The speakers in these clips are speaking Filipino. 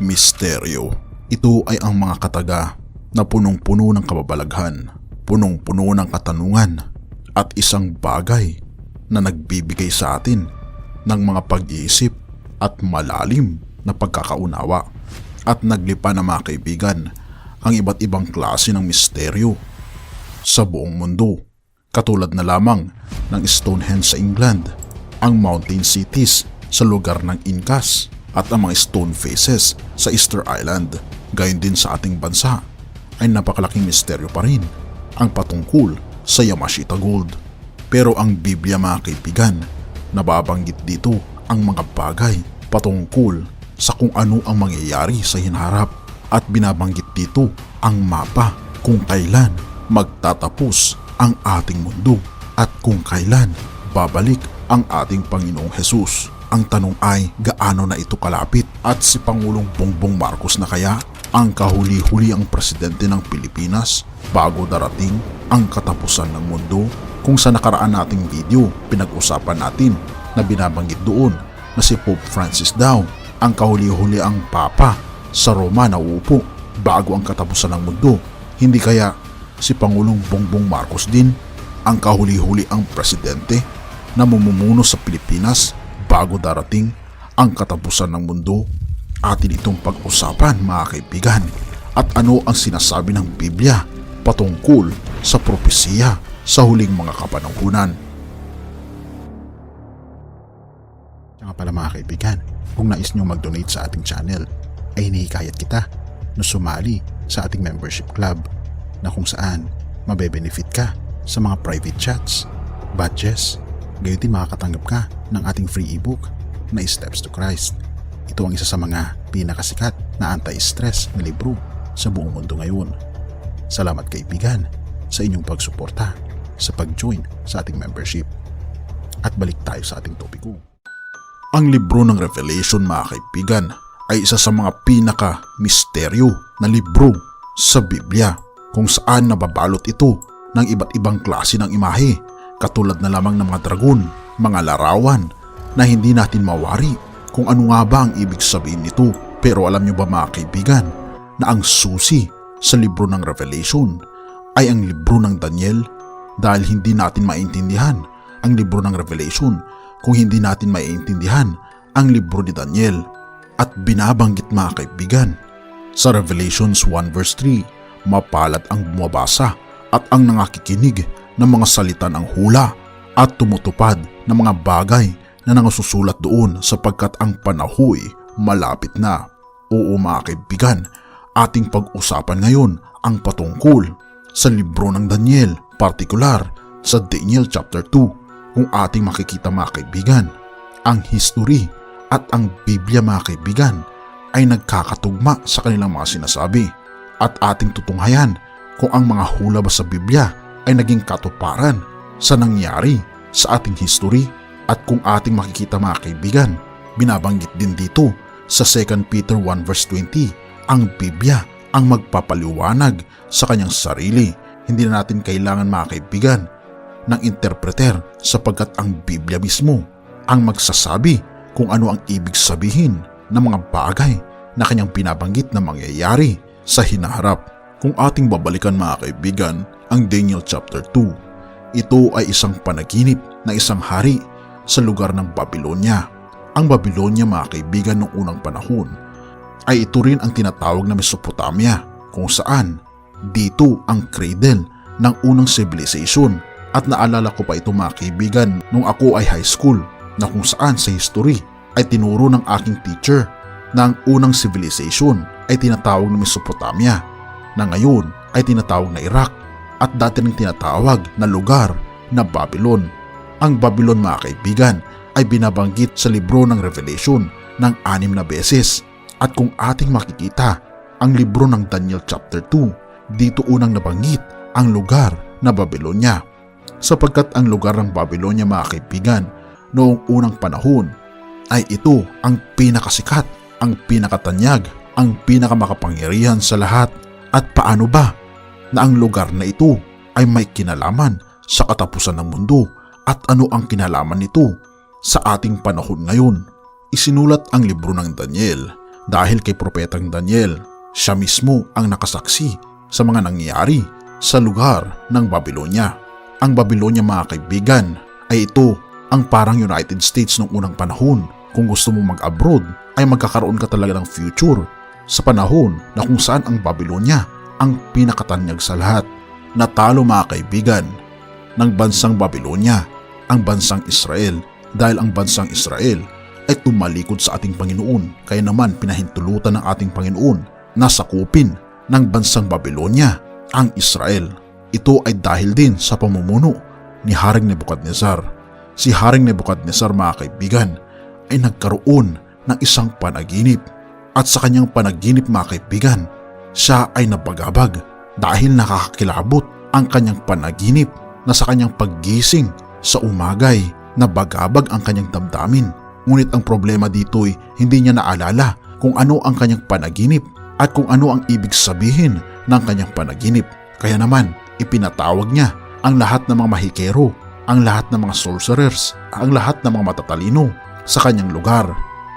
Misteryo. Ito ay ang mga kataga na punong-puno ng kababalaghan, punong-puno ng katanungan at isang bagay na nagbibigay sa atin ng mga pag-iisip at malalim na pagkakaunawa. At naglipa na mga kaibigan ang iba't ibang klase ng misteryo sa buong mundo. Katulad na lamang ng Stonehenge sa England, ang mountain cities sa lugar ng Incas at ang mga stone faces sa Easter Island. Gayon din sa ating bansa ay napakalaking misteryo pa rin ang patungkol sa Yamashita Gold. Pero ang Biblia mga kaibigan, nababanggit dito ang mga bagay patungkol sa kung ano ang mangyayari sa hinaharap at binabanggit dito ang mapa kung kailan magtatapos ang ating mundo at kung kailan babalik ang ating Panginoong Hesus. Ang tanong ay gaano na ito kalapit at si Pangulong Bongbong Marcos na kaya ang kahuli-huli ang presidente ng Pilipinas bago darating ang katapusan ng mundo? Kung sa nakaraan nating video pinag-usapan natin na binabanggit doon na si Pope Francis daw ang kahuli-huli ang Papa sa Roma na uupo bago ang katapusan ng mundo. Hindi kaya si Pangulong Bongbong Marcos din ang kahuli-huli ang presidente na mamumuno sa Pilipinas bago darating ang katapusan ng mundo? Atin itong pag-usapan mga kaibigan. At ano ang sinasabi ng Biblia patungkol sa propesiya sa huling mga kapanahunan? Nga pala mga kaibigan, kung nais nyo mag-donate sa ating channel ay hinihikayat kita na sumali sa ating membership club na kung saan mabe-benefit ka sa mga private chats, badges. Gayon din makakatanggap ka ng ating free ebook na Steps to Christ. Ito ang isa sa mga pinakasikat na anti-stress na libro sa buong mundo ngayon. Salamat kaibigan sa inyong pagsuporta sa pag-join sa ating membership. At balik tayo sa ating topiko. Ang libro ng Revelation mga kaibigan ay isa sa mga pinaka-misteryo na libro sa Biblia kung saan nababalot ito ng iba't ibang klase ng imahe. Katulad na lamang ng mga dragon, mga larawan na hindi natin mawari kung ano nga ba ang ibig sabihin nito. Pero alam nyo ba mga kaibigan na ang susi sa libro ng Revelation ay ang libro ng Daniel? Dahil hindi natin maintindihan ang libro ng Revelation kung hindi natin maintindihan ang libro ni Daniel. At binabanggit mga kaibigan sa Revelations 1 verse 3, mapalad ang bumabasa at ang nangakikinig ng mga salita ng hula at tumutupad ng mga bagay na nangasusulat doon sapagkat ang panahoy malapit na. Oo mga kaibigan, ating pag-usapan ngayon ang patungkol sa libro ng Daniel, partikular sa Daniel chapter 2, kung ating makikita mga kaibigan. Ang history at ang Biblia mga kaibigan ay nagkakatugma sa kanilang mga sinasabi at ating tutunghayan kung ang mga hula ba sa Biblia ay naging katuparan sa nangyari sa ating history. At kung ating makikita mga kaibigan, binabanggit din dito sa 2 Peter 1 verse 20, ang Biblia ang magpapaliwanag sa kanyang sarili. Hindi na natin kailangan mga kaibigan ng interpreter sapagkat ang Biblia mismo ang magsasabi kung ano ang ibig sabihin ng mga bagay na kanyang binabanggit na mangyayari sa hinaharap. Kung ating babalikan mga kaibigan ang Daniel chapter 2, ito ay isang panaginip na isang hari sa lugar ng Babylonia. Ang Babylonia mga kaibigan noong unang panahon ay ito rin ang tinatawag na Mesopotamia, kung saan dito ang cradle ng unang civilization. At naalala ko pa ito mga kaibigan nung ako ay high school, na kung saan sa history ay tinuro ng aking teacher na ang unang civilization ay tinatawag na Mesopotamia, na ngayon ay tinatawag na Iraq, at dati nang tinatawag na lugar na Babylon. Ang Babylon mga kaibigan ay binabanggit sa libro ng Revelation ng 6 na beses. At kung ating makikita ang libro ng Daniel chapter 2, dito unang nabanggit ang lugar na Babylonia. Sapagkat ang lugar ng Babylonia mga kaibigan noong unang panahon ay ito ang pinakasikat, ang pinakatanyag, ang pinakamakapangyarihan sa lahat. At paano ba na ang lugar na ito ay may kinalaman sa katapusan ng mundo? At ano ang kinalaman nito sa ating panahon ngayon? Isinulat ang libro ng Daniel dahil kay Propetang Daniel. Siya mismo ang nakasaksi sa mga nangyayari sa lugar ng Babylonia. Ang Babylonia mga kaibigan ay ito ang parang United States noong unang panahon. Kung gusto mong mag-abroad ay magkakaroon ka talaga ng future sa panahon na kung saan ang Babylonia ang pinakatanyag sa lahat. Natalo mga kaibigan ng bansang Babylonia ang bansang Israel dahil ang bansang Israel ay tumalikod sa ating Panginoon, kaya naman pinahintulutan ng ating Panginoon na sakupin ng bansang Babylonia ang Israel. Ito ay dahil din sa pamumuno ni Haring Nebuchadnezzar. Si Haring Nebuchadnezzar mga kaibigan ay nagkaroon ng isang panaginip, at sa kanyang panaginip mga kaibigan, siya ay nabagabag dahil nakakakilabot ang kanyang panaginip na sa kanyang paggising sa umagay nabagabag ang kanyang damdamin. Ngunit ang problema dito ay hindi niya naalala kung ano ang kanyang panaginip at kung ano ang ibig sabihin ng kanyang panaginip. Kaya naman ipinatawag niya ang lahat ng mga mahikero, ang lahat ng mga sorcerers, ang lahat ng mga matatalino sa kanyang lugar.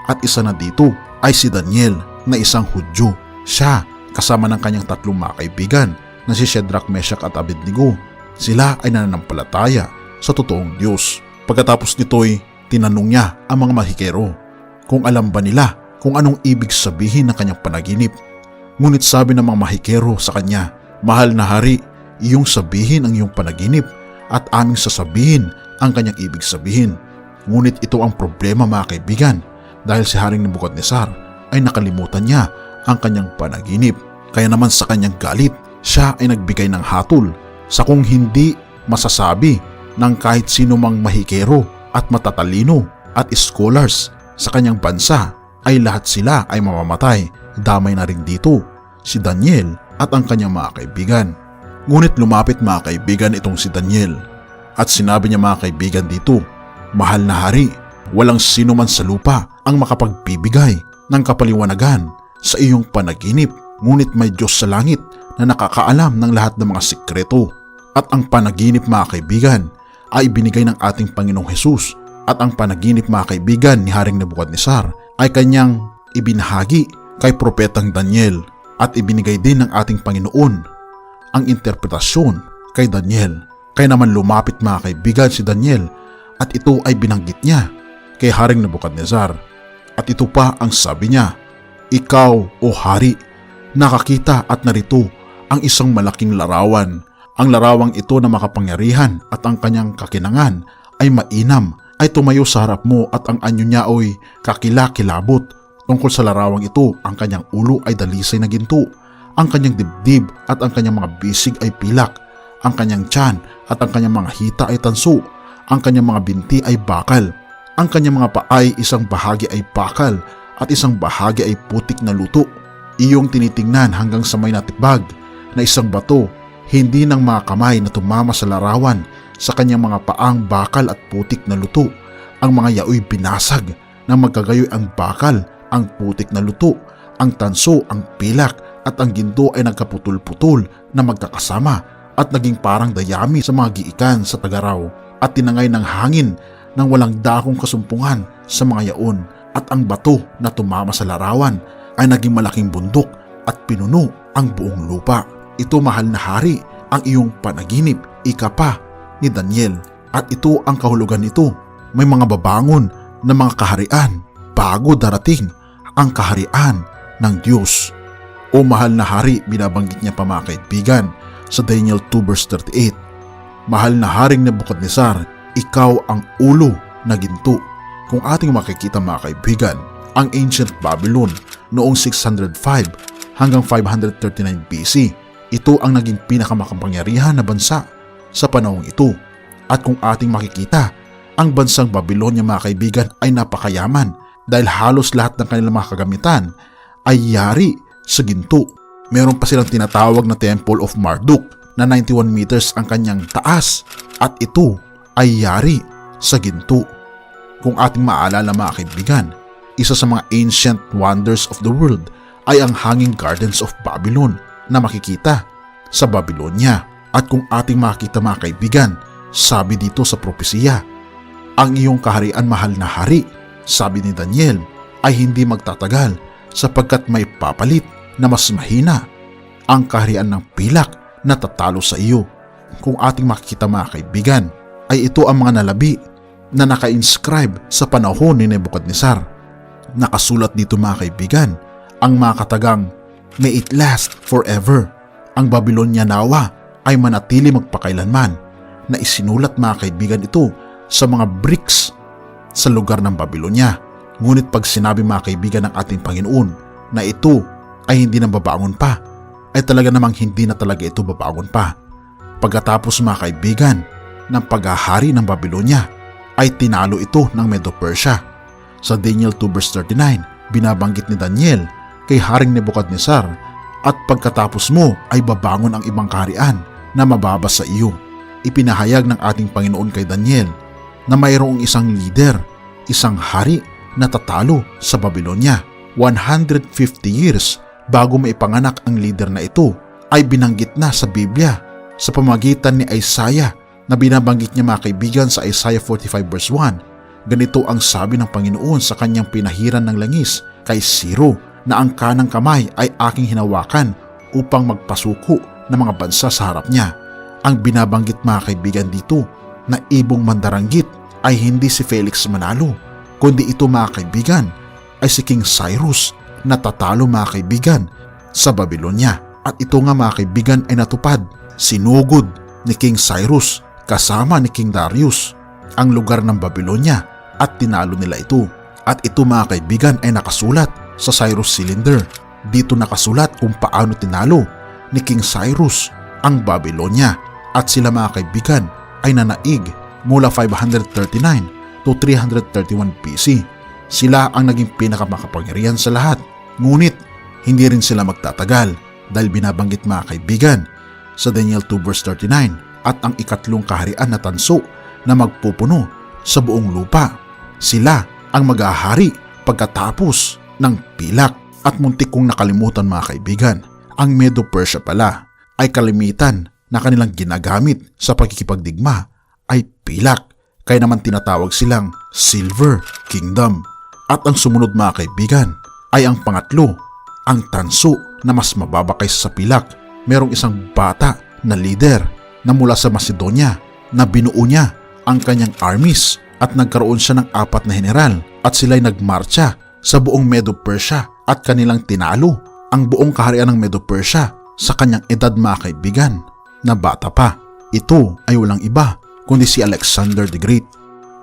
At isa na dito ay si Daniel na isang Hudyo. Siya kasama ng kanyang tatlong mga kaibigan na si Shadrach, Meshach at Abednego. Sila ay nananampalataya sa totoong Diyos. Pagkatapos nito'y tinanong niya ang mga mahikero kung alam ba nila kung anong ibig sabihin ng kanyang panaginip. Ngunit sabi ng mga mahikero sa kanya, "Mahal na hari, iyong sabihin ang iyong panaginip at aming sasabihin ang kanyang ibig sabihin." Ngunit ito ang problema mga kaibigan, dahil si Haring Nebuchadnezzar ay nakalimutan niya ang kanyang panaginip. Kaya naman sa kanyang galit, siya ay nagbigay ng hatol sa kung hindi masasabi ng kahit sino mang mahikero at matatalino at scholars sa kanyang bansa ay lahat sila ay mamamatay. Damay na rin dito si Daniel at ang kanyang mga kaibigan. Ngunit lumapit mga kaibigan itong si Daniel at sinabi niya mga kaibigan dito, "Mahal na hari, walang sino man sa lupa ang makapagbibigay ng kapaliwanagan sa iyong panaginip, ngunit may Diyos sa langit na nakakaalam ng lahat ng mga sikreto." At ang panaginip mga kaibigan ay binigay ng ating Panginoong Hesus, at ang panaginip mga kaibigan ni Haring Nebuchadnezzar ay kanyang ibinahagi kay Propetang Daniel, at ibinigay din ng ating Panginoon ang interpretasyon kay Daniel. Kaya naman lumapit mga kaibigan si Daniel at ito ay binanggit niya kay Haring Nebuchadnezzar. At ito pa ang sabi niya, "Ikaw, o hari, nakakita at narito ang isang malaking larawan. Ang larawang ito na makapangyarihan at ang kanyang kakinangan ay mainam, ay tumayo sa harap mo at ang anyo niya ay kakilakilabot. Tungkol sa larawang ito, ang kanyang ulo ay dalisay na ginto, ang kanyang dibdib at ang kanyang mga bisig ay pilak, ang kanyang tiyan at ang kanyang mga hita ay tanso, ang kanyang mga binti ay bakal, ang kanyang mga paay isang bahagi ay bakal at isang bahagi ay putik na luto. Iyong tinitingnan hanggang sa may natibag na isang bato, hindi ng mga kamay na tumama sa larawan sa kanyang mga paang bakal at putik na luto. Ang mga yaoy binasag na magkagayoy ang bakal, ang putik na luto, ang tanso, ang pilak at ang ginto ay nagkaputol-putol na magkakasama at naging parang dayami sa mga giikan sa tagaraw at tinangay ng hangin nang walang dakong kasumpungan sa mga yaon. At ang bato na tumama sa larawan ay naging malaking bundok at pinuno ang buong lupa. Ito, mahal na hari, ang iyong panaginip, ika pa ni Daniel. At ito ang kahulugan nito, may mga babangon na mga kaharian bago darating ang kaharian ng Diyos. O mahal na hari, binabanggit niya pa mga kaibigan sa Daniel 2 verse 38, "Mahal na Haring Nebuchadnezzar, ikaw ang ulo na ginto." Kung ating makikita mga kaibigan, ang ancient Babylon noong 605 hanggang 539 BC, ito ang naging pinakamakapangyarihan na bansa sa panahong ito. At kung ating makikita, ang bansang Babylonia mga kaibigan ay napakayaman dahil halos lahat ng kanilang mga kagamitan ay yari sa ginto. Meron pa silang tinatawag na Temple of Marduk na 91 meters ang kanyang taas at ito ay yari sa ginto. Kung ating maalala mga kaibigan, isa sa mga ancient wonders of the world ay ang Hanging Gardens of Babylon na makikita sa Babylonia. At kung ating makikita mga kaibigan, sabi dito sa propesiya, "Ang iyong kaharian, mahal na hari," sabi ni Daniel, "ay hindi magtatagal sapagkat may papalit na mas mahina, ang kaharian ng pilak na tatalo sa iyo. Kung ating makikita mga kaibigan, ay ito ang mga nalabi na naka-inscribe sa panahon ni Nebuchadnezzar. Nakasulat dito mga kaibigan ang mga katagang, "May it last forever." Ang Babylonia nawa ay manatili magpakailanman, na isinulat mga kaibigan ito sa mga bricks sa lugar ng Babylonia. Ngunit pag sinabi mga kaibigan ng ating Panginoon na ito ay hindi na babangon pa, ay talaga namang hindi na talaga ito babangon pa. Pagkatapos mga kaibigan ng paghahari ng Babylonia, ay tinalo ito ng Medo-Persia. Sa Daniel 2 verse 39, binabanggit ni Daniel kay Haring Nebuchadnezzar, "At pagkatapos mo ay babangon ang ibang kaharian na mababa sa iyo." Ipinahayag ng ating Panginoon kay Daniel na mayroong isang leader, isang hari na tatalo sa Babylonia. 150 years bago maipanganak ang leader na ito ay binanggit na sa Biblia sa pamamagitan ni Isaiah, na binabanggit niya mga kaibigan sa Isaiah 45 verse 1. Ganito ang sabi ng Panginoon sa kanyang pinahiran ng langis kay Ciro, na ang kanang kamay ay aking hinawakan upang magpasuko ng mga bansa sa harap niya. Ang binabanggit mga kaibigan dito na ibong mandaranggit ay hindi si Felix Manalo, kundi ito mga kaibigan ay si King Cyrus na tatalo mga kaibigan sa Babylonia. At ito nga mga kaibigan ay natupad. Sinugod ni King Cyrus kasama ni King Darius ang lugar ng Babylonia at tinalo nila ito. At ito mga kaibigan ay nakasulat sa Cyrus Cylinder. Dito nakasulat kung paano tinalo ni King Cyrus ang Babylonia. At sila mga kaibigan ay nanaig mula 539 to 331 BC. Sila ang naging pinakamakapangyarihan sa lahat. Ngunit hindi rin sila magtatagal, dahil binabanggit mga kaibigan sa Daniel 2 verse 39 at ang ikatlong kaharian na tanso na magpupuno sa buong lupa. Sila ang maghahari pagkatapos ng pilak. At muntik kong nakalimutan mga kaibigan, ang Medo-Persia pala ay kalimitan na kanilang ginagamit sa pagkikipagdigma ay pilak, kaya naman tinatawag silang Silver Kingdom. At ang sumunod mga kaibigan ay ang pangatlo, ang tanso na mas mababa kaysa sa pilak. Merong isang bata na leader na mula sa Macedonia na binuo niya ang kanyang armies at nagkaroon siya ng 4 na general at sila'y nagmarcha sa buong Medo-Persia at kanilang tinalo ang buong kaharian ng Medo-Persia sa kanyang edad mga kaibigan na bata pa. Ito ay walang iba kundi si Alexander the Great.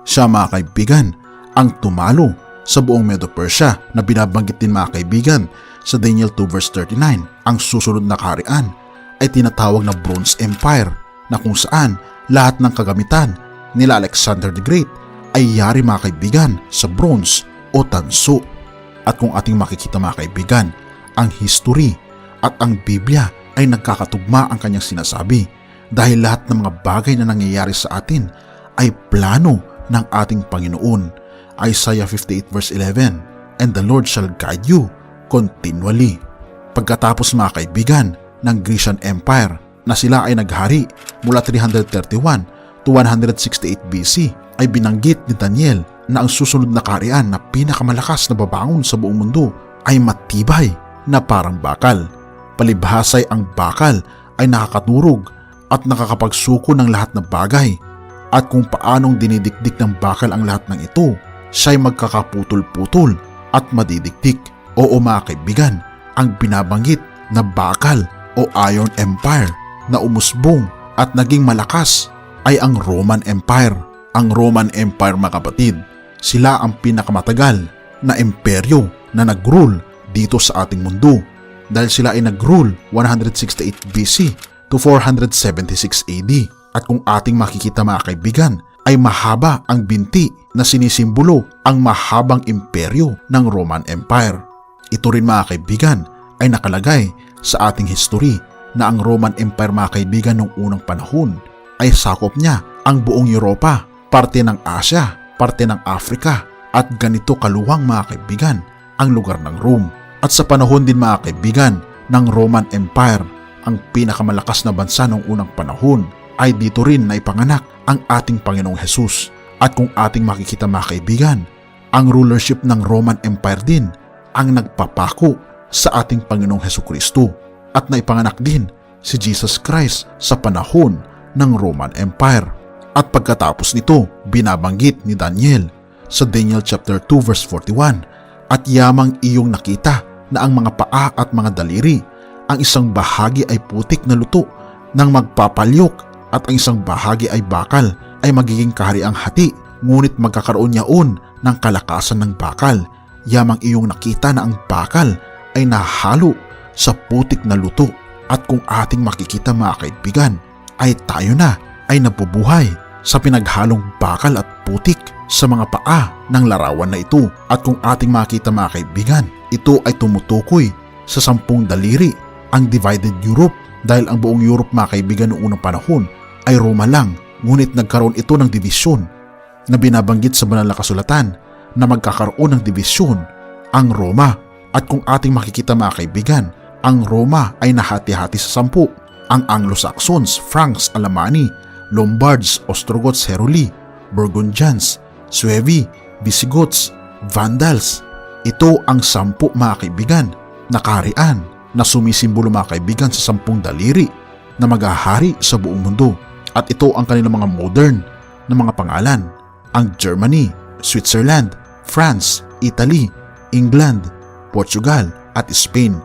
Siya mga kaibigan ang tumalo sa buong Medo-Persia na binabanggit din mga kaibigan sa Daniel 2 verse 39. Ang susunod na kaharian ay tinatawag na Bronze Empire, na kung saan lahat ng kagamitan nila Alexander the Great ay yari mga kaibigan sa bronze o tanso. At kung ating makikita mga kaibigan, ang history at ang Biblia ay nagkakatugma ang kanyang sinasabi, dahil lahat ng mga bagay na nangyayari sa atin ay plano ng ating Panginoon. Isaiah 58 verse 11, "And the Lord shall guide you continually." Pagkatapos mga kaibigan ng Grecian Empire na sila ay naghari mula 331 to 168 BC, ay binanggit ni Daniel na ang susunod na kaharian na pinakamalakas na babangon sa buong mundo ay matibay na parang bakal. Palibhasay ang bakal ay nakakaturog at nakakapagsuko ng lahat ng bagay, at kung paanong dinidikdik ng bakal ang lahat ng ito, siya'y magkakaputol-putol at madidikdik. Oo mga kaibigan, ang binabanggit na bakal o Iron Empire na umusbong at naging malakas ay ang Roman Empire. Ang Roman Empire mga kapatid, sila ang pinakamatagal na imperyo na nag-rule dito sa ating mundo, dahil sila ay nag-rule 168 BC to 476 AD. At kung ating makikita mga kaibigan, ay mahaba ang binti na sinisimbolo ang mahabang imperyo ng Roman Empire. Ito rin mga kaibigan ay nakalagay sa ating history na ang Roman Empire mga kaibigan noong unang panahon ay sakop niya ang buong Europa, parte ng Asia, parte ng Africa, at ganito kaluwang mga kaibigan ang lugar ng Rome. At sa panahon din mga kaibigan ng Roman Empire, ang pinakamalakas na bansa noong unang panahon, ay dito rin na ipanganak ang ating Panginoong Jesus. At kung ating makikita mga kaibigan, ang rulership ng Roman Empire din ang nagpapako sa ating Panginoong Hesukristo at naipanganak din si Jesus Christ sa panahon ng Roman Empire. At pagkatapos nito, binabanggit ni Daniel sa Daniel chapter 2 verse 41, at yamang iyong nakita na ang mga paa at mga daliri, ang isang bahagi ay putik na luto ng magpapalyok at ang isang bahagi ay bakal, ay magiging kahariang hati, ngunit magkakaroon yaon ng kalakasan ng bakal. Yamang iyong nakita na ang bakal ay nahalo sa putik na luto, at kung ating makikita mga kaibigan, ay tayo na ay nabubuhay sa pinaghalong bakal at putik sa mga paa ng larawan na ito. At kung ating makita mga kaibigan, ito ay tumutukoy sa 10 daliri, ang divided Europe, dahil ang buong Europe mga kaibigan noong unang panahon ay Roma lang, ngunit nagkaroon ito ng divisyon na binabanggit sa banal na kasulatan na magkakaroon ng divisyon ang Roma. At kung ating makikita mga kaibigan, ang Roma ay nahati-hati sa 10. Ang Anglo-Saxons, Franks, Alamani, Lombards, Ostrogoths, Heruli, Burgundians, Suevi, Visigoths, Vandals. Ito ang 10 mga kaibigan na kaharian na sumisimbolo mga kaibigan sa 10 daliri na maghahari sa buong mundo. At ito ang kanilang mga modern na mga pangalan: ang Germany, Switzerland, France, Italy, England, Portugal at Spain.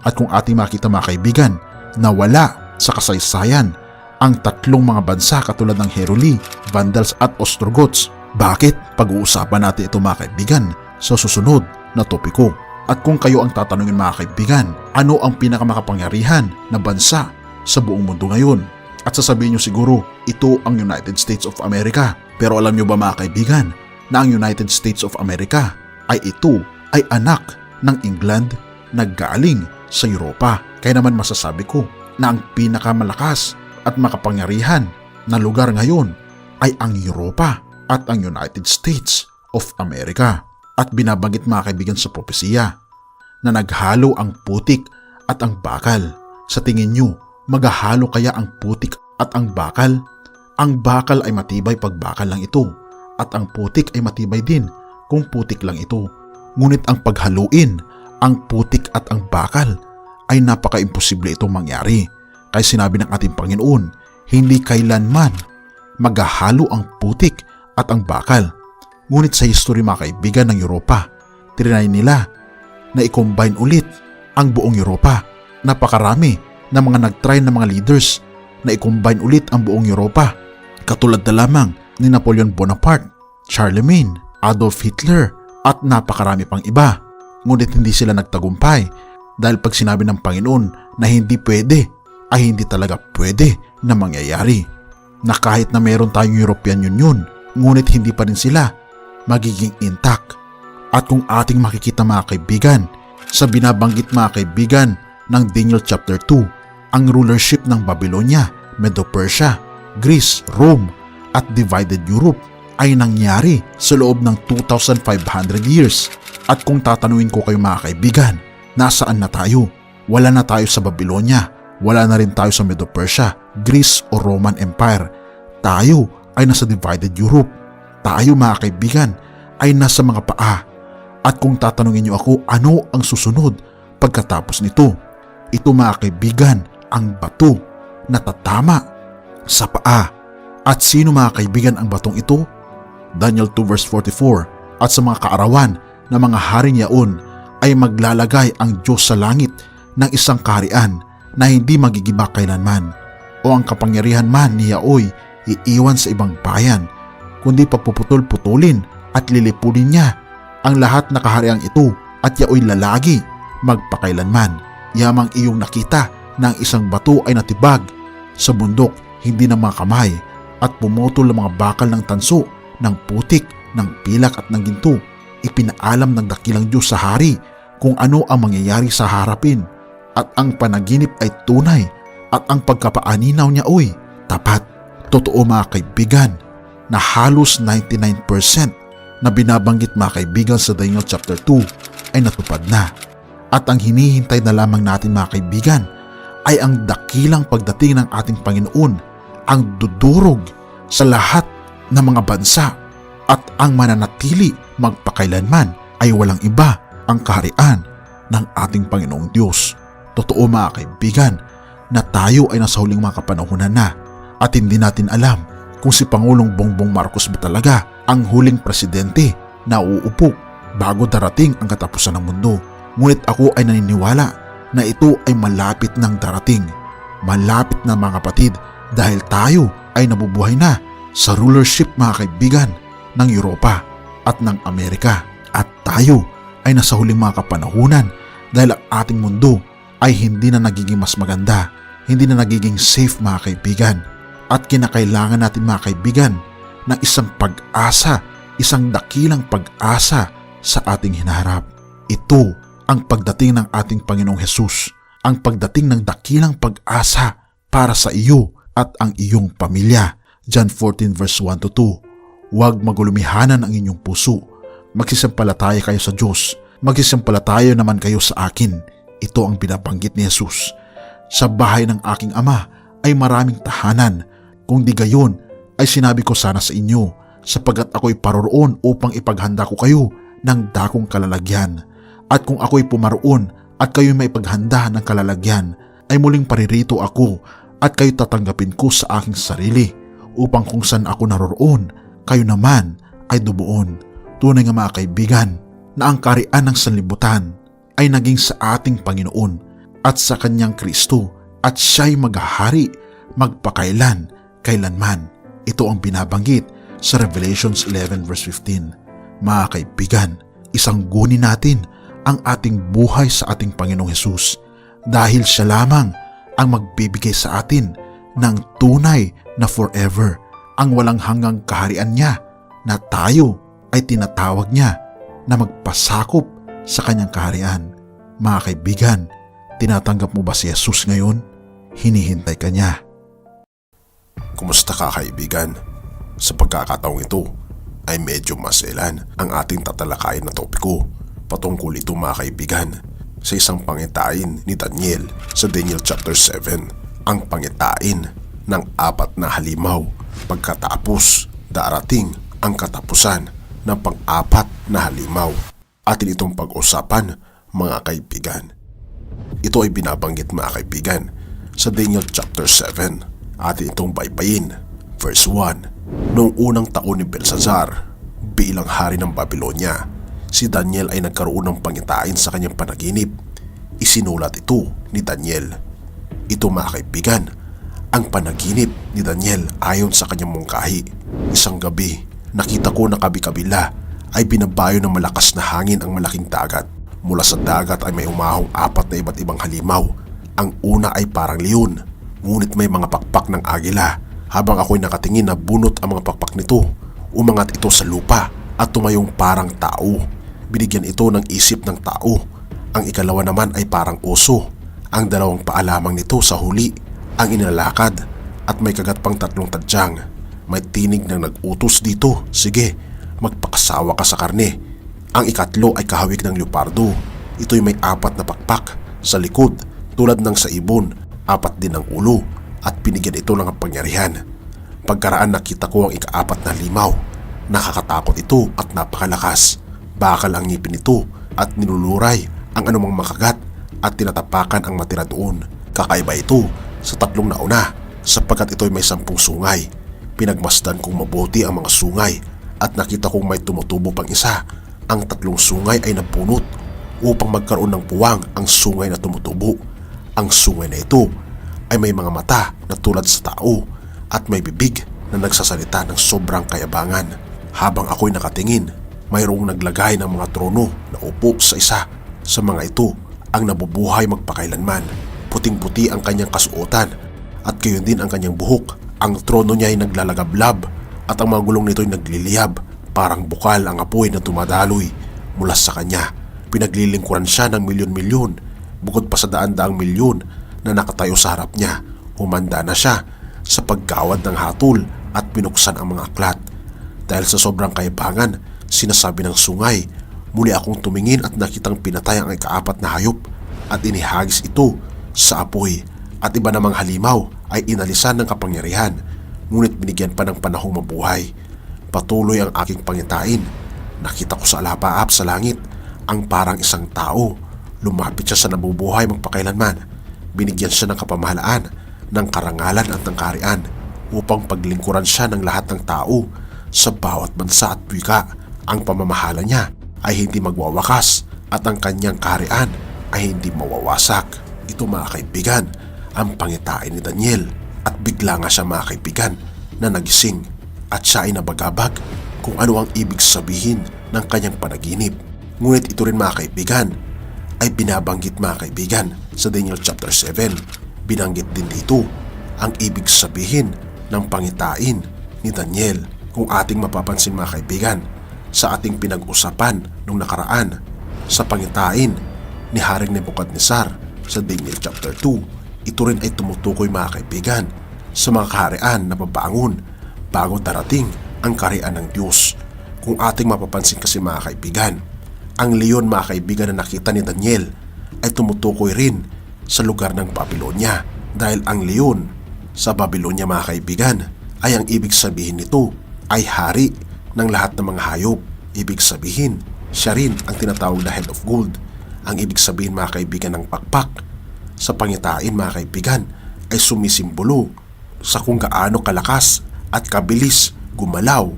At kung ating makita mga kaibigan, nawala sa kasaysayan ang 3 mga bansa katulad ng Heruli, Vandals at Ostrogoths. Bakit? Pag-uusapan natin ito mga kaibigan sa susunod na topiko. At kung kayo ang tatanungin mga kaibigan, ano ang pinakamakapangyarihan na bansa sa buong mundo ngayon? At sasabihin nyo siguro, ito ang United States of America. Pero alam nyo ba mga kaibigan na ang United States of America ay anak ng England na galing sa Europa? Kaya naman masasabi ko na ang pinakamalakas at makapangyarihan na lugar ngayon ay ang Europa at ang United States of America. At binabanggit mga kaibigan sa propesiya na naghalo ang putik at ang bakal. Sa tingin nyo, maghahalo kaya ang putik at ang bakal? Ang bakal ay matibay pag bakal lang ito, at ang putik ay matibay din kung putik lang ito. Ngunit ang paghaluin ang putik at ang bakal ay napaka-imposible itong mangyari. Kaya sinabi ng ating Panginoon, hindi kailanman maghahalo ang putik at ang bakal. Ngunit sa history mga kaibigan ng Europa, trinay nila na i-combine ulit ang buong Europa. Napakarami na mga nag-try na mga leaders na i-combine ulit ang buong Europa. Katulad na lamang ni Napoleon Bonaparte, Charlemagne, Adolf Hitler at napakarami pang iba. Ngunit hindi sila nagtagumpay dahil pag sinabi ng Panginoon na hindi pwede, ay hindi talaga pwede na mangyayari. Na kahit na meron tayong European Union, ngunit hindi pa rin sila magiging intact. At kung ating makikita mga kaibigan, sa binabanggit mga kaibigan ng Daniel chapter 2, ang rulership ng Babylonia, Medo-Persia, Greece, Rome at divided Europe ay nangyari sa loob ng 2,500 years. At kung tatanungin ko kayo mga kaibigan, nasaan na tayo? Wala na tayo sa Babylonia, wala na rin tayo sa Medo-Persia, Greece o Roman Empire. Tayo ay nasa divided Europe. Tayo mga kaibigan ay nasa mga paa. At kung tatanungin niyo ako, ano ang susunod pagkatapos nito? Ito mga kaibigan, ang bato na tatama sa paa. At sino mga kaibigan ang batong ito? Daniel 2 verse 44, at sa mga kaarawan na mga haring yaon ay maglalagay ang Diyos sa langit ng isang kaharian na hindi magigiba kailanman, o ang kapangyarihan man ni Yaoy iiwan sa ibang bayan, kundi papuputol-putulin at lilipunin niya ang lahat na kahariang ito, at Yaoy lalagi magpakailanman. Yamang iyong nakita na ang isang bato ay natibag sa bundok, hindi ng mga kamay, at pumutol ang mga bakal ng tanso, ng putik, ng pilak at ng ginto. Ipinaalam ng dakilang Diyos sa hari kung ano ang mangyayari sa harapin, at ang panaginip ay tunay, at ang pagkapaaninaw niya ay tapat. Totoo mga kaibigan na halos 99% na binabanggit mga kaibigan sa Daniel chapter 2 ay natupad na. At ang hinihintay na lamang natin mga kaibigan ay ang dakilang pagdating ng ating Panginoon, ang dudurog sa lahat ng mga bansa, at ang mananatili magpakailanman ay walang iba, ang kaharian ng ating Panginoong Diyos. Totoo mga kaibigan na tayo ay nasa huling mga kapanahunan na at hindi natin alam kung si Pangulong Bongbong Marcos ba talaga ang huling presidente na uupo bago darating ang katapusan ng mundo. Ngunit ako ay naniniwala na ito ay malapit nang darating. Malapit na mga kapatid dahil tayo ay nabubuhay na sa rulership mga kaibigan ng Europa at ng Amerika. At tayo ay nasa huling mga kapanahunan dahil ang ating mundo ay hindi na nagiging mas maganda, hindi na nagiging safe mga kaibigan. At kinakailangan natin mga kaibigan ng isang pag-asa, isang dakilang pag-asa sa ating hinaharap. Ito ang pagdating ng ating Panginoong Hesus, ang pagdating ng dakilang pag-asa para sa iyo at ang iyong pamilya. John 14 verse 1 to 2. Huwag magulumihanan ang inyong puso. Magsisampalataya kayo sa Diyos. Magsisampalataya naman kayo sa akin. Ito ang binabanggit ni Jesus. Sa bahay ng aking ama ay maraming tahanan. Kung di gayon ay sinabi ko sana sa inyo, sapagkat ako'y paroroon upang ipaghanda ko kayo ng dakong kalalagyan. At kung ako'y pumaroon at kayo'y may paghanda ng kalalagyan, ay muling paririto ako at kayo tatanggapin ko sa aking sarili, upang kung saan ako naroroon, kayo naman ay dubuon. Tunay nga mga kaibigan na ang kaharian ng sanlibutan ay naging sa ating Panginoon at sa kanyang Kristo, at siya'y maghahari magpakailan kailanman. Ito ang binabanggit sa Revelations 11 verse 15. Mga kaibigan, isang guni natin ang ating buhay sa ating Panginoong Hesus dahil siya lamang ang magbibigay sa atin ng tunay na forever, ang walang hanggang kaharian niya na tayo ay tinatawag niya na magpasakop sa kanyang kaharian. Mga kaibigan, tinatanggap mo ba si Jesus ngayon? Hinihintay ka niya. Kumusta ka kaibigan? Sa pagkakataong ito ay medyo maselan ang ating tatalakayin na topiko. Patungkol ito mga kaibigan sa isang pangitain ni Daniel sa Daniel chapter 7. Ang pangitain ng 4 na halimaw. Pagkatapos darating ang katapusan ng pang-4 na halimaw. Atin itong pag-usapan mga kaibigan. Ito ay binabanggit mga kaibigan sa Daniel chapter 7. Atin itong baybayin. Verse 1. Noong unang taon ni Belshazzar bilang hari ng Babylonia, si Daniel ay nagkaroon ng pangitain sa kanyang panaginip. Isinulat ito ni Daniel. Ito mga kaibigan, ang panaginip ni Daniel ayon sa kanyang mungkahi. Isang gabi, nakita ko na kabi-kabila ay binabayo ng malakas na hangin ang malaking dagat. Mula sa dagat ay may umahong 4 na iba't ibang halimaw. Ang una ay parang leon, ngunit may mga pakpak ng agila. Habang ako'y nakatingin na bunot ang mga pakpak nito, umangat ito sa lupa at tumayong parang tao. Binigyan ito ng isip ng tao. Ang ikalawa naman ay parang oso. Ang dalawang paa lamang nito sa huli ang inilalakad at may kagat pang 3 tadyang. May tinig na nag-utos dito, sige, magpakasawa ka sa karne. Ang ikatlo ay kahawig ng leopardo. Ito'y may 4 na pakpak sa likod tulad ng sa ibon, 4 din ang ulo, at binigyan ito ng kapangyarihan. Pagkaraan nakita ko ang ika-4 na halimaw. Nakakatakot ito at napakalakas. Bakal ang ngipin nito at niluluray ang anumang makagat at tinatapakan ang matira doon. Kakaiba ito sa 3 nauna sapagkat ito'y may 10 sungay. Pinagmasdan kong mabuti ang mga sungay at nakita kong may tumutubo pang isa. Ang 3 sungay ay napunot upang magkaroon ng puwang ang sungay na tumutubo. Ang sungay na ito ay may mga mata na tulad sa tao at may bibig na nagsasalita ng sobrang kayabangan. Habang ako'y nakatingin, mayroong naglagay ng mga trono na upo sa isa. Sa mga ito ang nabubuhay magpakailanman. Puting-puti ang kanyang kasuotan at gayon din ang kanyang buhok. Ang trono niya ay naglalagablab at ang mga gulong nito ay nagliliyab. Parang bukal ang apoy na tumadaloy mula sa kanya. Pinaglilingkuran siya ng milyon-milyon, bukod pa sa daan-daang milyon na nakatayo sa harap niya. Humanda na siya sa paggawad ng hatol at binuksan ang mga aklat. Dahil sa sobrang kayabangan, sinasabi ng sungay, muli akong tumingin at nakitang pinatay ang ika-4 na hayop at inihagis ito sa apoy, at iba namang halimaw ay inalisan ng kapangyarihan, ngunit binigyan pa ng panahong mabuhay. Patuloy ang aking pangitain. Nakita ko sa alapaap sa langit ang parang isang tao. Lumapit siya sa nabubuhay magpakailanman. Binigyan siya ng kapamahalaan, ng karangalan at ng kaharian upang paglingkuran siya ng lahat ng tao sa bawat bansa at wika. Ang pamamahala niya ay hindi magwawakas at ang kanyang kaharian ay hindi mawawasak. Ito mga kaibigan, ang pangitain ni Daniel. At bigla nga siya mga kaibigan na nagising at siya ay nabagabag kung ano ang ibig sabihin ng kanyang panaginip. Ngunit ito rin mga kaibigan ay binabanggit mga kaibigan sa Daniel chapter 7. Binanggit din dito ang ibig sabihin ng pangitain ni Daniel. Kung ating mapapansin mga kaibigan sa ating pinag-usapan nung nakaraan sa pangitain ni Haring Nebuchadnezzar sa Daniel chapter 2, ito rin ay tumutukoy mga kaibigan sa mga kaharian na babangon bago darating ang kaharian ng Diyos. Kung ating mapapansin kasi mga kaibigan, ang leon mga kaibigan na nakita ni Daniel ay tumutukoy rin sa lugar ng Babylonia. Dahil ang leon sa Babylonia mga kaibigan ay ang ibig sabihin nito ay hari ng lahat ng mga hayop. Ibig sabihin, siya rin ang tinatawag na head of gold. Ang ibig sabihin mga kaibigan ng pakpak sa pangitain mga kaibigan ay sumisimbolo sa kung gaano kalakas at kabilis gumalaw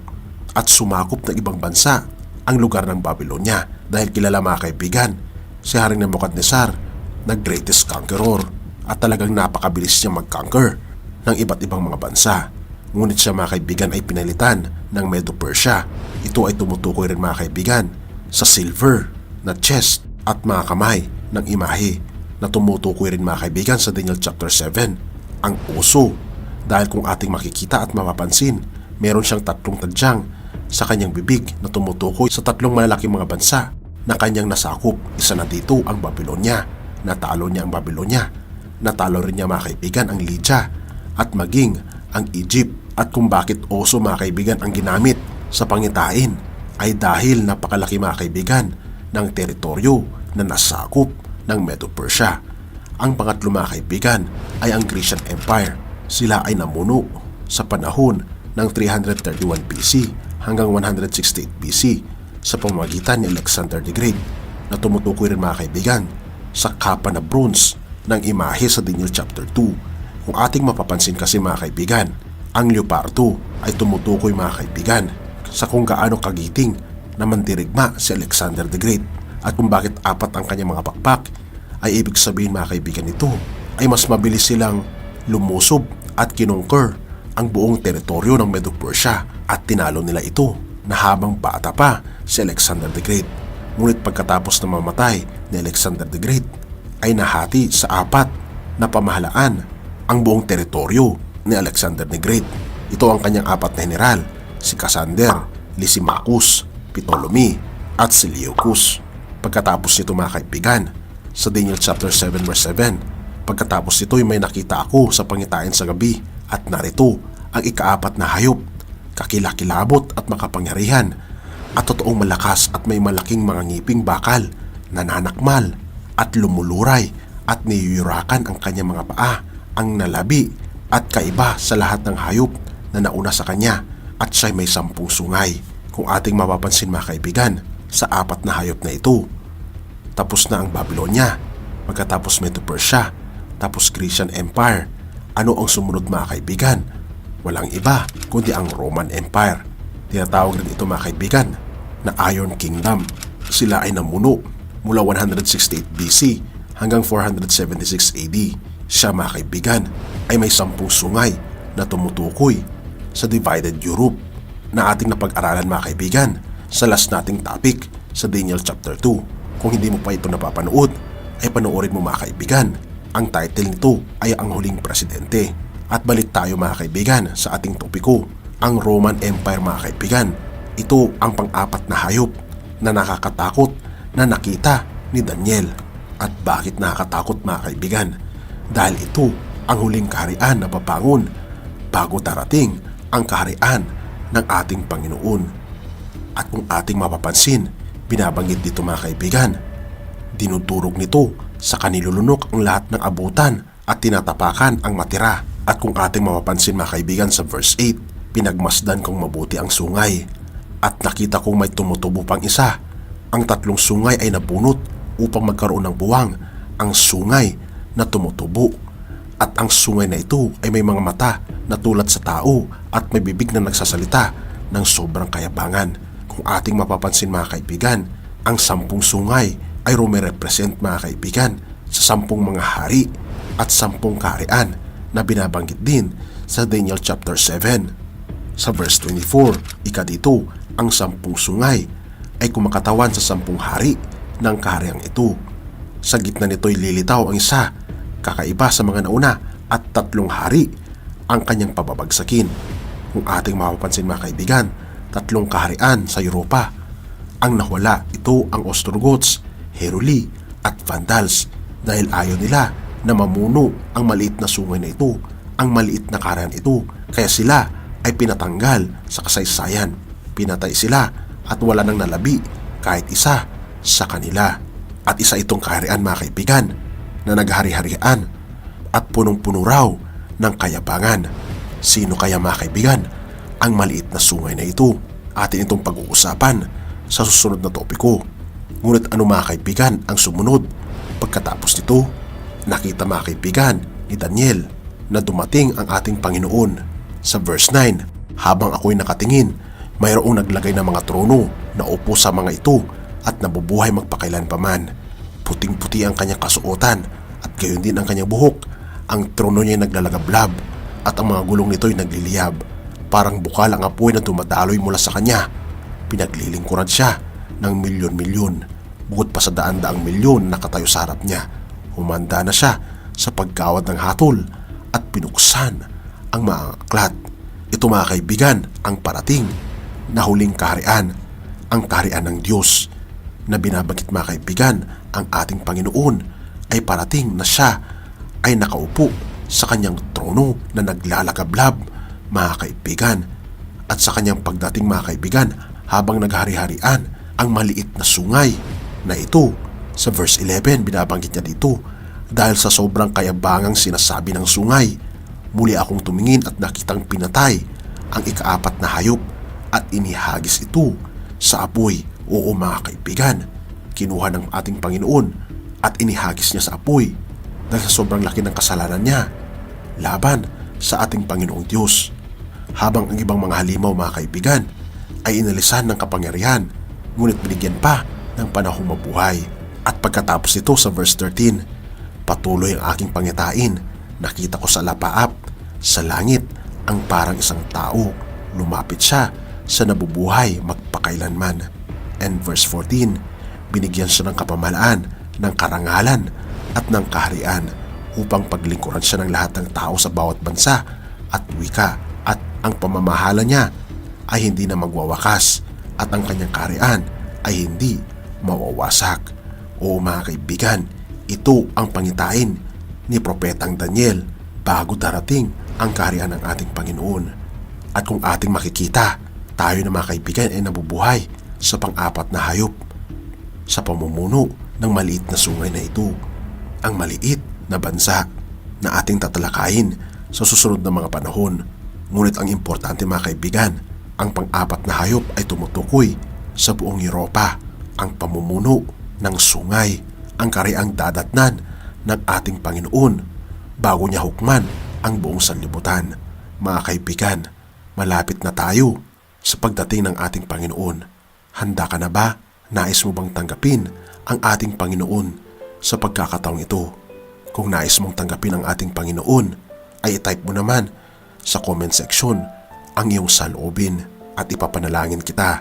at sumakop ng ibang bansa ang lugar ng Babylonia. Dahil kilala mga kaibigan si Haring Nebuchadnezzar na greatest conqueror at talagang napakabilis niya mag-conquer ng iba't ibang mga bansa. Ngunit siya mga kaibigan ay pinalitan ng Medo-Persia. Ito ay tumutukoy rin mga kaibigan sa silver na chest at mga kamay ng imahe na tumutukoy rin mga kaibigan sa Daniel chapter 7, ang uso. Dahil kung ating makikita at mapapansin, meron siyang 3 tadyang sa kanyang bibig na tumutukoy sa 3 malalaking mga bansa na kanyang nasakop. Isa na dito ang Babylonia. Natalo niya ang Babylonia. Natalo rin niya mga kaibigan ang Lydia at maging ang Egypt. At kung bakit oso mga kaibigan ang ginamit sa pangitain ay dahil napakalaki mga kaibigan ng teritoryo na nasakop ng Medo-Persia. Ang pangatlo mga kaibigan ay ang Grecian Empire. Sila ay namuno sa panahon ng 331 BC hanggang 168 BC sa pamamagitan ni Alexander the Great na tumutukoy rin mga kaibigan sa kapa na bronze ng imahe sa Daniel chapter 2. Kung ating mapapansin kasi mga kaibigan, ang leopardo ay tumutukoy mga kaibigan sa kung gaano kagiting na mandirigma si Alexander the Great. At kung bakit 4 ang kanyang mga pakpak ay ibig sabihin mga kaibigan nito ay mas mabilis silang lumusob at kinongker ang buong teritoryo ng Medo-Persia at tinalo nila ito na habang bata pa si Alexander the Great. Ngunit pagkatapos na mamatay ni Alexander the Great ay nahati sa 4 na pamahalaan ang buong teritoryo ni Alexander the Great. Ito ang kanyang 4 na general, si Cassander, Lysimachus, Ptolemy at Seleucus. Pagkatapos nito mga kaibigan, sa Daniel chapter 7 verse 7, pagkatapos nito ay may nakita ako sa pangitain sa gabi at narito ang ika-4 na hayop, kakilakilabot at makapangyarihan at totoong malakas at may malaking mga ngiping bakal, nananakmal at lumuluray at niyuyurakan ang kanyang mga paa, ang nalabi at kaiba sa lahat ng hayop na nauna sa kanya at siya'y may 10 sungay. Kung ating mapapansin mga kaibigan, sa 4 na hayop na ito, tapos na ang Babylonia, pagkatapos Medo-Persia, tapos Grecian Empire. Ano ang sumunod mga kaibigan? Walang iba kundi ang Roman Empire. Tinatawag rin ito mga kaibigan na Iron Kingdom. Sila ay namuno mula 168 BC hanggang 476 AD. Siya mga kaibigan ay may 10 sungay na tumutukoy sa divided Europe na ating napag-aralan mga kaibigan sa last nating topic sa Daniel chapter 2. Kung hindi mo pa ito napapanood, ay panoorin mo mga kaibigan. Ang title nito ay Ang Huling Presidente. At balik tayo mga kaibigan sa ating topiko, ang Roman Empire mga kaibigan. Ito ang pang-4 na hayop na nakakatakot na nakita ni Daniel. At bakit nakakatakot mga kaibigan? Dahil ito ang huling kaharian na papangon bago darating ang kaharian ng ating Panginoon. At kung ating mapapansin, binabanggit dito mga kaibigan, dinudurog nito sa kanilulunok ang lahat ng abutan at tinatapakan ang matira. At kung ating mapapansin mga kaibigan sa verse 8, pinagmasdan kong mabuti ang sungay at nakita kong may tumutubo pang isa. Ang 3 sungay ay nabunot upang magkaroon ng buwang, ang sungay na tumutubo. At ang sungay na ito ay may mga mata na tulad sa tao at may bibig na nagsasalita ng sobrang kayabangan. Kung ating mapapansin mga kaibigan, ang 10 sungay ay rumirepresent mga kaibigan sa 10 mga hari at 10 kaharian na binabanggit din sa Daniel chapter 7. Sa verse 24, ika dito, ang 10 sungay ay kumakatawan sa 10 hari ng kahariang ito. Sa gitna nito'y lilitaw ang isa, kakaiba sa mga nauna, at 3 hari ang kanyang pababagsakin. Kung ating mapapansin mga kaibigan, 3 kaharian sa Europa ang nawala. Ito ang Ostrogoths, Heruli at Vandals dahil ayaw nila na mamuno ang maliit na sungay na ito, ang maliit na kaharian ito, kaya sila ay pinatanggal sa kasaysayan. Pinatay sila at wala nang nalabi kahit isa sa kanila. At isa itong kaharian mga kaibigan na naghari-harian at punong-puno raw ng kayabangan. Sino kaya mga kaibigan ang maliit na sungay na ito? Atin itong pag-uusapan sa susunod na topiko. Ngunit ano mga kaibigan ang sumunod? Pagkatapos nito, nakita mga kaibigan ni Daniel na dumating ang ating Panginoon. Sa verse 9, habang ako'y nakatingin, mayroong naglagay ng mga trono na upo sa mga ito at nabubuhay magpakailanpaman. Puting-puti ang kanyang kasuotan at gayon din ang kanyang buhok. Ang trono niya ay naglalagablab at ang mga gulong nito'y nagliliyab. Parang bukal ang apoy na dumadaloy mula sa kanya. Pinaglilingkuran siya ng milyon-milyon. Bukod pa sa daan-daang milyon na katayo sa harap niya, humanda na siya sa pagkawad ng hatol at pinuksan ang mga aklat. Ito mga kaibigan ang parating na huling kaharian, ang kaharian ng Diyos na binabanggit mga kaibigan. Ang ating Panginoon ay parating na siya ay nakaupo sa kanyang trono na naglalagablab mga kaibigan. At sa kanyang pagdating mga kaibigan, habang naghari-harian ang maliit na sungay na ito, sa verse 11 binabanggit niya dito, dahil sa sobrang kayabangang sinasabi ng sungay, muli akong tumingin at nakitang pinatay ang ika-4 na hayop at inihagis ito sa apoy. Oo mga kaibigan, kinuha ng ating Panginoon at inihagis niya sa apoy dahil sa sobrang laki ng kasalanan niya laban sa ating Panginoong Diyos. Habang ang ibang mga halimaw mga kaibigan ay inalisan ng kapangyarihan, ngunit binigyan pa ng panahong mabuhay. At pagkatapos nito sa verse 13, patuloy ang aking pangitain, nakita ko sa lapaap sa langit ang parang isang tao, lumapit siya sa nabubuhay magpakailanman. And verse 14, binigyan siya ng kapamalaan, ng karangalan at ng kaharian upang paglingkuran siya ng lahat ng tao sa bawat bansa at wika, at ang pamamahala niya ay hindi na magwawakas at ang kanyang kaharian ay hindi mawawasak. O mga kaibigan, ito ang pangitain ni Propetang Daniel bago darating ang kaharian ng ating Panginoon. At kung ating makikita, tayo na mga kaibigan ay nabubuhay sa pang-4 na hayop sa pamumuno ng maliit na sungay na ito, ang maliit na bansa na ating tatalakayin sa susunod na mga panahon. Ngunit ang importante mga kaibigan, ang pang-4 na hayop ay tumutukoy sa buong Europa, ang pamumuno ng sungay, ang kahariang dadatnan ng ating Panginoon bago niya hukman ang buong sanlibutan. Mga kaibigan, malapit na tayo sa pagdating ng ating Panginoon. Handa ka na ba? Nais mo bang tanggapin ang ating Panginoon sa pagkakataong ito? Kung nais mong tanggapin ang ating Panginoon, ay i-type mo naman sa comment section ang iyong saloobin at ipapanalangin kita.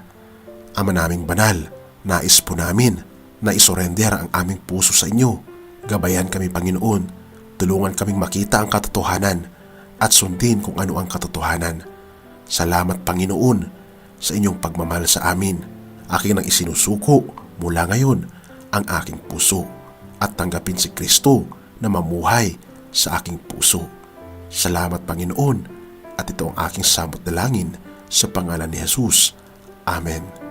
Ama naming banal, nais po namin na isurrender ang aming puso sa inyo. Gabayan kami Panginoon, tulungan kaming makita ang katotohanan at sundin kung ano ang katotohanan. Salamat Panginoon sa inyong pagmamahal sa amin. Aking nang isinusuko mula ngayon ang aking puso at tanggapin si Kristo na mamuhay sa aking puso. Salamat Panginoon, at ito ang aking samot dalangin sa pangalan ni Jesus. Amen.